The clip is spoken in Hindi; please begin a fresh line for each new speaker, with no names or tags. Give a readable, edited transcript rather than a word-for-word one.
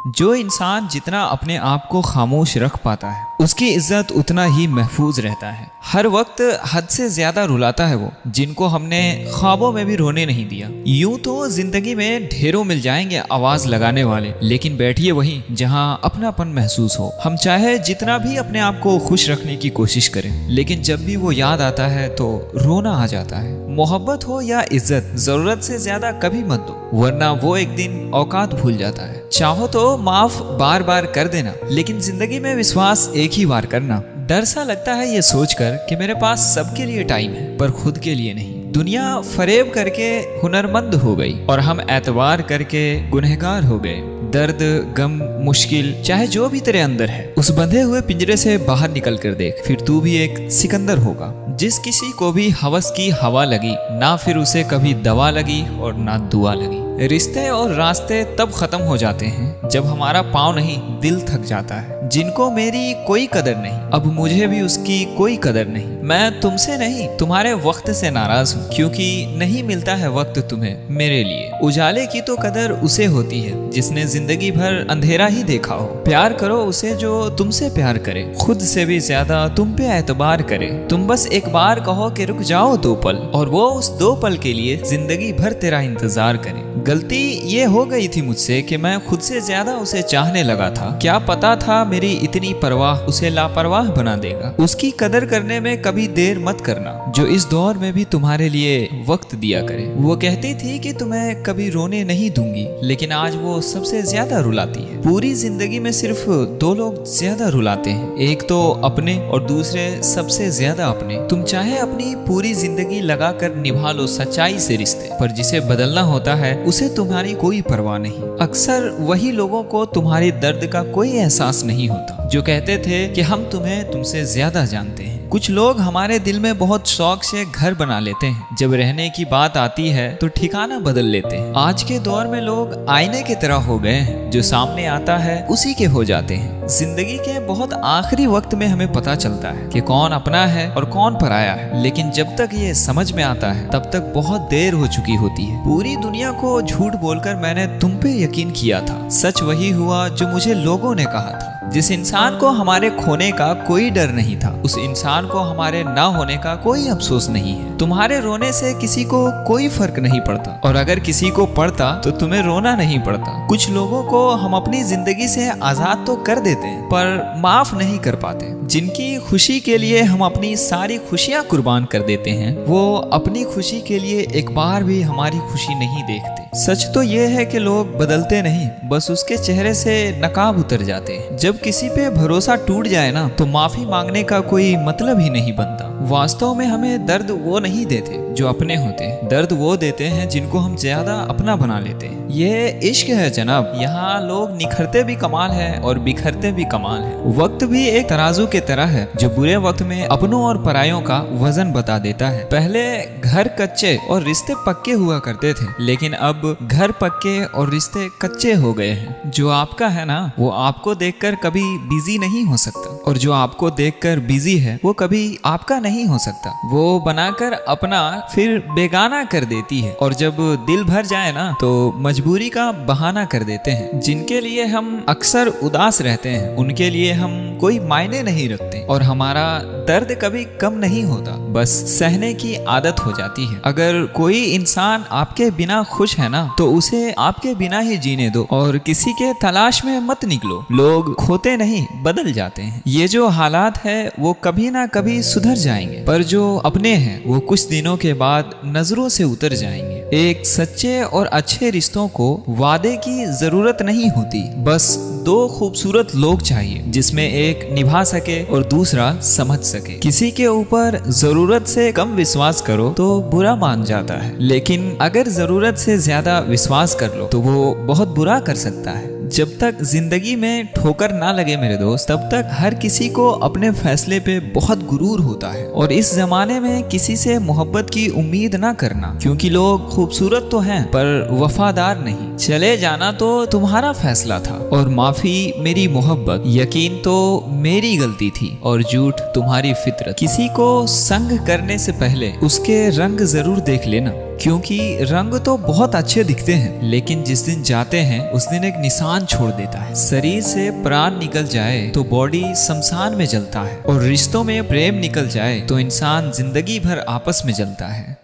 जो इंसान जितना अपने आप को खामोश रख पाता है उसकी इज्जत उतना ही महफूज रहता है। हर वक्त हद से ज्यादा रुलाता है वो जिनको हमने ख्वाबों में भी रोने नहीं दिया। यूं तो जिंदगी में ढेरों मिल जाएंगे आवाज लगाने वाले, लेकिन बैठिए वहीं जहां अपनापन महसूस हो। हम चाहे जितना भी अपने आप को खुश रखने की कोशिश करें, लेकिन जब भी वो याद आता है तो रोना आ जाता है। मोहब्बत हो या इज्जत, जरूरत से ज्यादा कभी मत दो, वरना वो एक दिन औकात भूल जाता है। चाहो तो माफ बार बार कर देना, लेकिन जिंदगी में विश्वास एक ही बार करना। डर सा लगता है ये सोचकर कि मेरे पास सबके लिए टाइम है पर खुद के लिए नहीं। दुनिया फरेब करके हुनरमंद हो गई और हम एतबार करके गुनहगार हो गए। दर्द, गम, मुश्किल चाहे जो भी तेरे अंदर है, उस बंधे हुए पिंजरे से बाहर निकल कर देख, फिर तू भी एक सिकंदर होगा। जिस किसी को भी हवस की हवा लगी, ना फिर उसे कभी दवा लगी और ना दुआ लगी। रिश्ते और रास्ते तब खत्म हो जाते हैं जब हमारा पाँव नहीं दिल थक जाता है। जिनको मेरी कोई कदर नहीं, अब मुझे भी उसकी कोई कदर नहीं। मैं तुमसे नहीं तुम्हारे वक्त से नाराज हूँ, क्योंकि नहीं मिलता है वक्त तुम्हें मेरे लिए। उजाले की तो कदर उसे होती है जिसने जिंदगी भर अंधेरा ही देखा हो। प्यार करो उसे जो तुमसे प्यार करे, खुद से भी ज्यादा तुम पे एतबार करे। तुम बस एक बार कहो कि रुक जाओ 2 पल, और वो उस 2 पल के लिए जिंदगी भर तेरा इंतजार करे। गलती ये हो गई थी मुझसे कि मैं खुद से ज्यादा उसे चाहने लगा था। क्या पता था मेरी इतनी परवाह उसे लापरवाह बना देगा। उसकी कदर करने में कभी देर मत करना, जो इस दौर में भी तुम्हारे लिए वक्त दिया करे। वो कहती थी कि तुम्हें कभी रोने नहीं दूंगी, लेकिन आज वो सबसे ज्यादा रुलाती है। पूरी जिंदगी में सिर्फ 2 लोग ज्यादा रुलाते हैं, एक तो अपने और दूसरे सबसे ज्यादा अपने। तुम चाहे अपनी पूरी जिंदगी लगाकर निभा लो सच्चाई से रिश्ते, पर जिसे बदलना होता है उसे तुम्हारी कोई परवाह नहीं। अक्सर वही लोगों को तुम्हारे दर्द का कोई एहसास नहीं होता जो कहते थे कि हम तुम्हें तुमसे ज्यादा जानते हैं। कुछ लोग हमारे दिल में बहुत शौक से घर बना लेते हैं, जब रहने की बात आती है तो ठिकाना बदल लेते हैं। आज के दौर में लोग आईने की तरह हो गए हैं, जो सामने आता है उसी के हो जाते हैं। जिंदगी के बहुत आखिरी वक्त में हमें पता चलता है कि कौन अपना है और कौन पराया है, लेकिन जब तक ये समझ में आता है तब तक बहुत देर हो चुकी होती है। पूरी दुनिया को झूठ बोलकर मैंने तुम पे यकीन किया था, सच वही हुआ जो मुझे लोगों ने कहा था। जिस इंसान को हमारे खोने का कोई डर नहीं था, उस इंसान को हमारे ना होने का कोई अफसोस नहीं है। तुम्हारे रोने से किसी को कोई फर्क नहीं पड़ता, और अगर किसी को पड़ता तो तुम्हें रोना नहीं पड़ता। कुछ लोगों को हम अपनी जिंदगी से आजाद तो कर देते हैं, पर माफ नहीं कर पाते। जिनकी खुशी के लिए हम अपनी सारी खुशियां कुर्बान कर देते हैं, वो अपनी खुशी के लिए एक बार भी हमारी खुशी नहीं देखते। सच तो ये है कि लोग बदलते नहीं, बस उसके चेहरे से नकाब उतर जाते हैं। जब किसी पे भरोसा टूट जाए ना, तो माफी मांगने का कोई मतलब ही नहीं बनता। वास्तव में हमें दर्द वो नहीं देते जो अपने होते हैं, दर्द वो देते हैं जिनको हम ज्यादा अपना बना लेते हैं। ये इश्क है जनाब, यहाँ लोग निखरते भी कमाल है और बिखरते भी कमाल है। वक्त भी एक तराजू के तरह है जो बुरे वक्त में अपनों और परायों का वजन बता देता है। पहले घर कच्चे और रिश्ते पक्के हुआ करते थे, लेकिन अब घर पक्के और रिश्ते कच्चे हो गए हैं। जो आपका है ना, वो आपको देखकर कभी बिजी नहीं हो सकता, और जो आपको देखकर बिजी है वो कभी आपका नहीं हो सकता। वो बनाकर अपना फिर बेगाना कर देती है, और जब दिल भर जाए ना तो मजबूरी का बहाना कर देते हैं। जिनके लिए हम अक्सर उदास रहते हैं उनके लिए हम कोई मायने नहीं रखते, और हमारा दर्द कभी कम नहीं होता, बस सहने की आदत हो जाती है। अगर कोई इंसान आपके बिना खुश है ना, तो उसे आपके बिना ही जीने दो, और किसी के तलाश में मत निकलो। लोग खोते नहीं बदल जाते हैं। ये जो हालात है वो कभी ना कभी सुधर जाएंगे, पर जो अपने हैं वो कुछ दिनों के बाद नजरों से उतर जाएंगे। एक सच्चे और अच्छे रिश्तों को वादे की जरूरत नहीं होती, बस 2 खूबसूरत लोग चाहिए जिसमें एक निभा सके और दूसरा समझ सके। किसी के ऊपर जरूरत से कम विश्वास करो तो बुरा मान जाता है, लेकिन अगर जरूरत से ज्यादा विश्वास कर लो तो वो बहुत बुरा कर सकता है। जब तक जिंदगी में ठोकर ना लगे मेरे दोस्त, तब तक हर किसी को अपने फैसले पे बहुत गुरूर होता है। और इस जमाने में किसी से मोहब्बत की उम्मीद ना करना, क्योंकि लोग खूबसूरत तो हैं पर वफादार नहीं। चले जाना तो तुम्हारा फैसला था, और माफी मेरी मोहब्बत, यकीन तो मेरी गलती थी, और झूठ तुम्हारी फितरत। किसी को संग करने से पहले उसके रंग जरूर देख लेना। क्योंकि रंग तो बहुत अच्छे दिखते हैं, लेकिन जिस दिन जाते हैं उस दिन एक निशान छोड़ देता है। शरीर से प्राण निकल जाए तो बॉडी शमशान में जलता है, और रिश्तों में प्रेम निकल जाए तो इंसान जिंदगी भर आपस में जलता है।